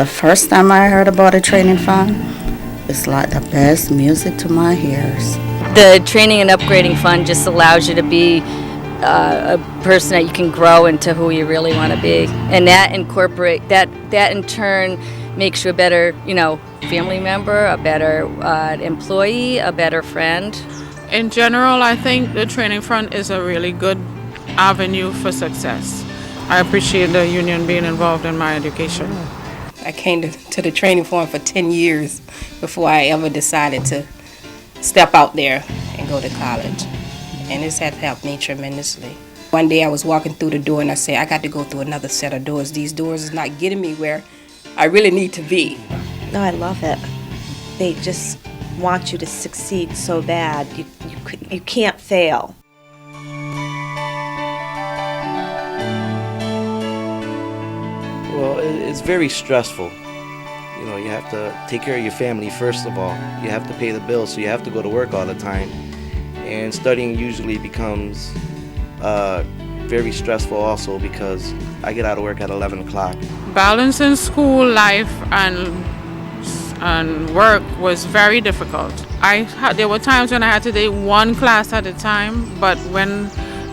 The first time I heard about a training fund, it's like the best music to my ears. The training and upgrading fund just allows you to be a person that you can grow into who you really want to be, and that in turn makes you a better, family member, a better employee, a better friend. In general, I think the training fund is a really good avenue for success. I appreciate the union being involved in my education. I came to the training fund for 10 years before I ever decided to step out there and go to college. And this has helped me tremendously. One day I was walking through the door and I said, I got to go through another set of doors. These doors is not getting me where I really need to be. No, I love it. They just want you to succeed so bad. You can't fail. Well, it's very stressful. You have to take care of your family first of all. You have to pay the bills, so you have to go to work all the time. And studying usually becomes very stressful also because I get out of work at 11 o'clock. Balancing school life and work was very difficult. There were times when I had to take one class at a time, but when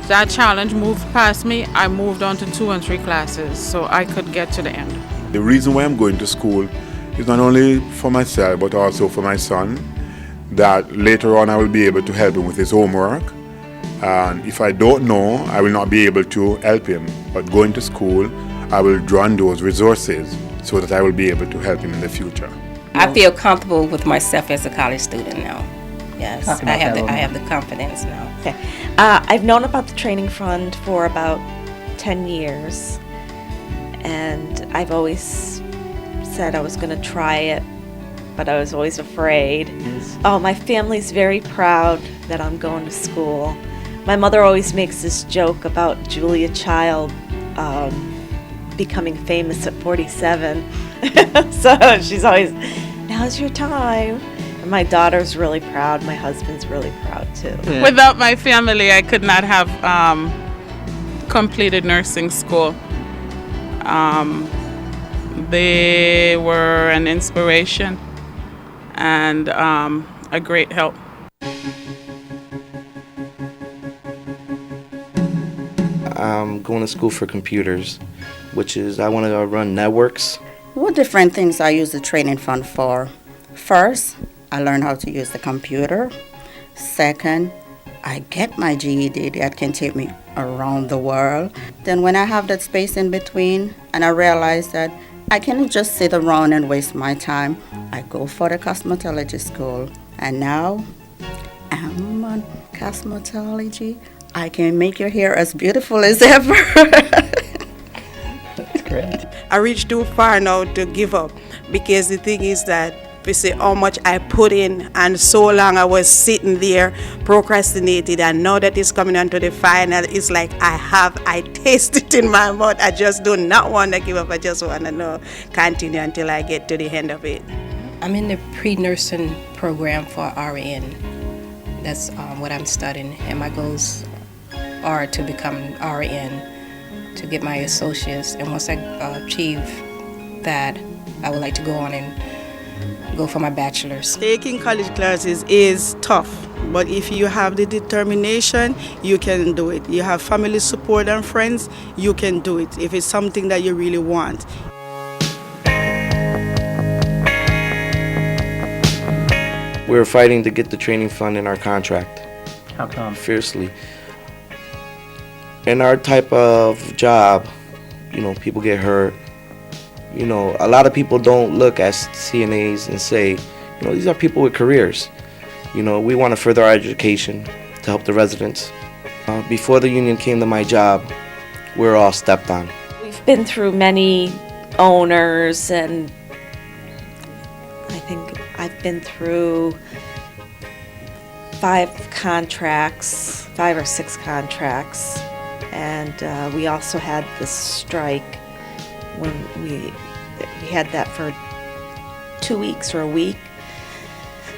that challenge moved past me, I moved on to 2 and 3 classes so I could get to the end. The reason why I'm going to school is not only for myself but also for my son, that later on I will be able to help him with his homework. And if I don't know, I will not be able to help him. But going to school, I will draw on those resources so that I will be able to help him in the future. I feel comfortable with myself as a college student now. Yes, I have the confidence now. Okay. I've known about the training fund for about 10 years, and I've always said I was going to try it, but I was always afraid. Yes. Oh, my family's very proud that I'm going to school. My mother always makes this joke about Julia Child becoming famous at 47. So she's always, now's your time. And my daughter's really proud. My husband's really proud too. Yeah. Without my family, I could not have completed nursing school. They were an inspiration and a great help. I'm going to school for computers, which is I want to run networks. What different things I use the training fund for? First, I learn how to use the computer. Second, I get my GED that can take me around the world. Then when I have that space in between and I realize that I cannot just sit around and waste my time, I go for the cosmetology school. And now I'm on cosmetology. I can make your hair as beautiful as ever. That's great. I reached too far now to give up, because the thing is that we see how much I put in, and so long I was sitting there procrastinated, and now that it's coming on to the final, it's like I taste it in my mouth. I just do not want to give up. I just want to continue until I get to the end of it. I'm in the pre-nursing program for RN. That's what I'm studying, and my goals are to become RN, to get my associates, and once I achieve that, I would like to go on and go for my bachelor's. Taking college classes is tough, but if you have the determination, you can do it. You have family support and friends, you can do it if it's something that you really want. We're fighting to get the training fund in our contract. How come? Fiercely. In our type of job, people get hurt. A lot of people don't look at CNAs and say, these are people with careers. We want to further our education to help the residents. Before the union came to my job, we were all stepped on. We've been through many owners, and I think I've been through 5 or 6 contracts. And we also had this strike when we had that for 2 weeks or a week.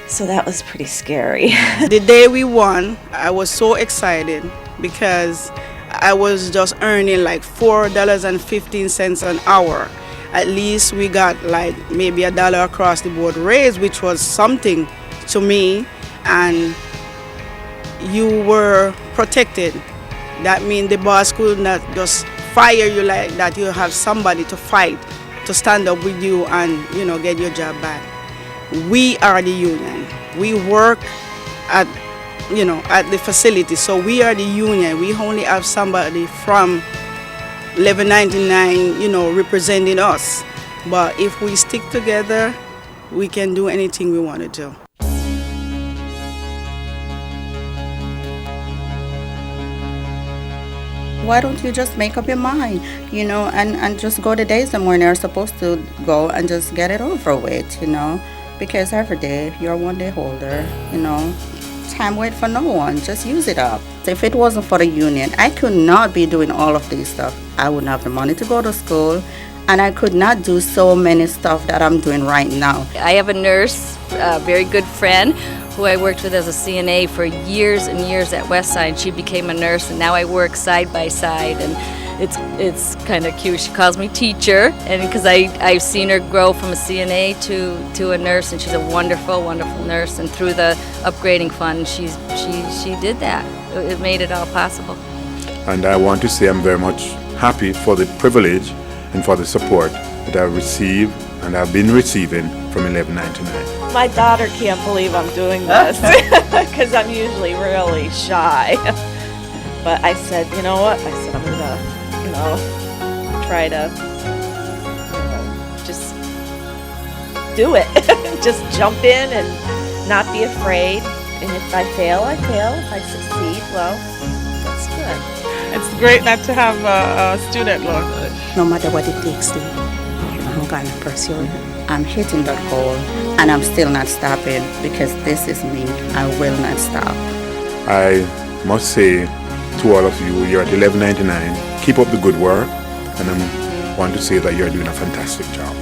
So that was pretty scary. The day we won, I was so excited because I was just earning like $4.15 an hour. At least we got like maybe $1 across the board raise, which was something to me, and you were protected. That means the boss could not just fire you like that. You have somebody to fight, to stand up with you and, get your job back. We are the union. We work at the facility, so we are the union. We only have somebody from 1199, representing us. But if we stick together, we can do anything we want to do. Why don't you just make up your mind, and just go the days and when you're supposed to go and just get it over with, because every day you're one day older, time wait for no one, just use it up. If it wasn't for the union, I could not be doing all of this stuff. I wouldn't have the money to go to school, and I could not do so many stuff that I'm doing right now. I have a nurse, a very good friend, who I worked with as a CNA for years and years at Westside. She became a nurse, and now I work side by side, and it's kind of cute. She calls me teacher, and because I've seen her grow from a CNA to a nurse, and she's a wonderful, wonderful nurse. And through the upgrading fund, she did that. It made it all possible. And I want to say I'm very much happy for the privilege and for the support that I've received and I've been receiving from 1199. My daughter can't believe I'm doing this because I'm usually really shy. But I said, you know what? I said, I'm gonna, try to, just do it. Just jump in and not be afraid. And if I fail, I fail. If I succeed, well, that's good. It's great not to have a student loan. No matter what it takes, I'm going to pursue it. I'm hitting that goal, and I'm still not stopping because this is me. I will not stop. I must say to all of you, you're at 1199. Keep up the good work, and I want to say that you're doing a fantastic job.